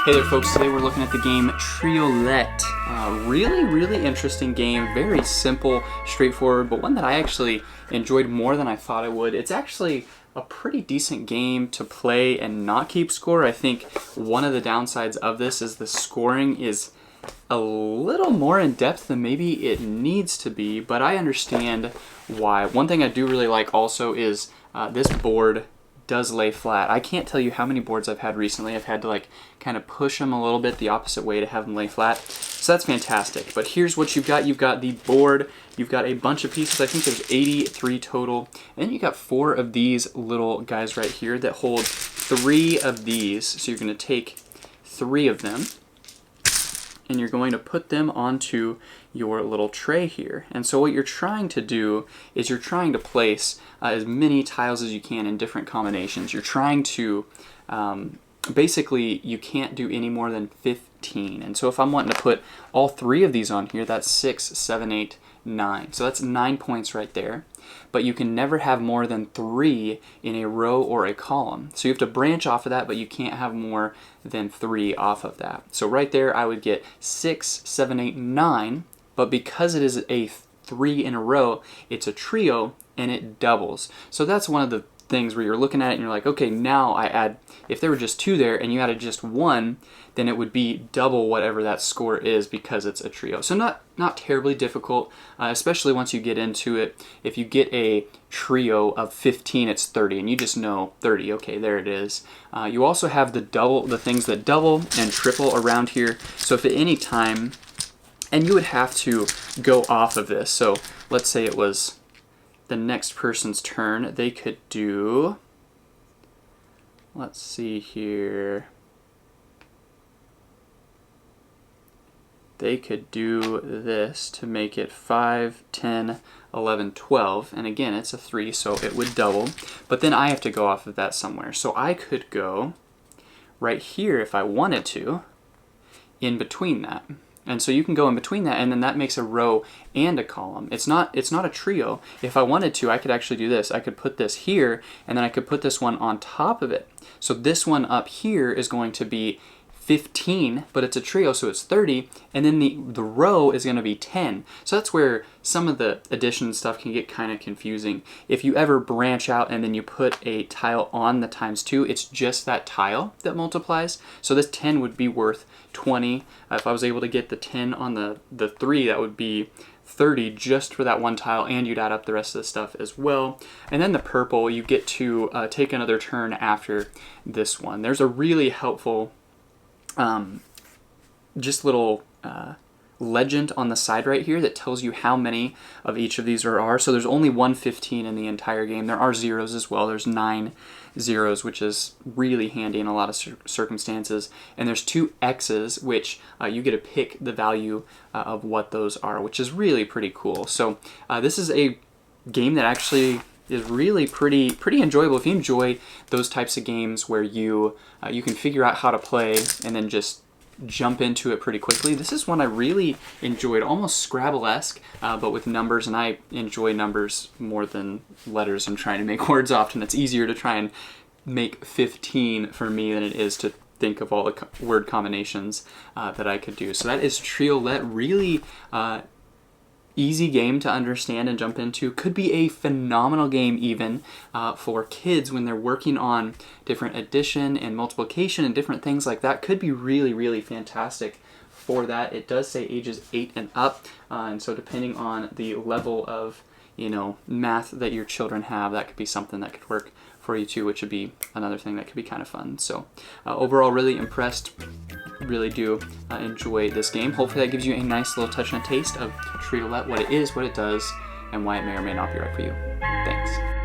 Hey there folks, today we're looking at the game Triolet. Really interesting game, very simple, straightforward, but one that I actually enjoyed more than I thought I would. It's actually a pretty decent game to play and not keep score. I think one of the downsides of this is the scoring is a little more in depth than maybe it needs to be, but I understand why. One thing I do really like also is this board does lay flat. I can't tell you how many boards I've had recently. I've had to like kind of push them a little bit the opposite way to have them lay flat. So that's fantastic. But here's what you've got. You've got the board. You've got a bunch of pieces. I think there's 83 total. And then you got 4 of these little guys right here that hold 3 of these. So you're going to take 3 of them and you're going to put them onto your little tray here. And so what you're trying to do is you're trying to place as many tiles as you can in different combinations. You're trying to, basically you can't do any more than 15. And so if I'm wanting to put all 3 of these on here, that's 6, 7, 8, 9. So that's 9 points right there. But you can never have more than 3 in a row or a column. So you have to branch off of that, but you can't have more than 3 off of that. So right there I would get 6, 7, 8, 9, but because it is a 3 in a row, it's a trio and it doubles. So that's one of the things where you're looking at it and you're like, okay, now I add, if there were just 2 there and you added just 1, then it would be double whatever that score is because it's a trio. So not terribly difficult, especially once you get into it. If you get a trio of 15, it's 30, and you just know 30, okay, there it is. You also have the things that double and triple around here. So if at any time, and you would have to go off of this, so let's say it was the next person's turn, they could do, let's see here, they could do this to make it 5, 10, 11, 12, and again it's a 3, so it would double, but then I have to go off of that somewhere. So I could go right here if I wanted to, in between that. And so you can go in between that, and then that makes a row and a column. It's not a trio. If I wanted to, I could actually do this. I could put this here, and then I could put this one on top of it. So this one up here is going to be 15, but it's a trio, so it's 30, and then the row is going to be 10. So that's where some of the addition stuff can get kind of confusing. If you ever branch out and then you put a tile on the ×2, it's just that tile that multiplies. So this 10 would be worth 20. If I was able to get the 10 on the 3, that would be 30 just for that one tile, and you'd add up the rest of the stuff as well. And then the purple, you get to take another turn after this one. There's a really helpful just little legend on the side right here that tells you how many of each of these there are. So there's only 115 in the entire game. There are zeros as well. There's 9 zeros, which is really handy in a lot of circumstances. And there's 2 X's, which you get to pick the value of what those are, which is really pretty cool. So this is a game that actually is really pretty enjoyable. If you enjoy those types of games where you can figure out how to play and then just jump into it pretty quickly, this is one I really enjoyed, almost Scrabble-esque, but with numbers, and I enjoy numbers more than letters and trying to make words often. It's easier to try and make 15 for me than it is to think of all the word combinations that I could do. So that is Triolet. Really easy game to understand and jump into. Could be a phenomenal game even for kids when they're working on different addition and multiplication and different things like that. Could be really fantastic for that. It does say ages 8 and up, and so depending on the level of math that your children have, that could be something that could work for you too, which would be another thing that could be kind of fun. So overall, really impressed. Really do enjoy this game. Hopefully that gives you a nice little touch and a taste of Triolet, what it is, what it does, and why it may or may not be right for you. Thanks.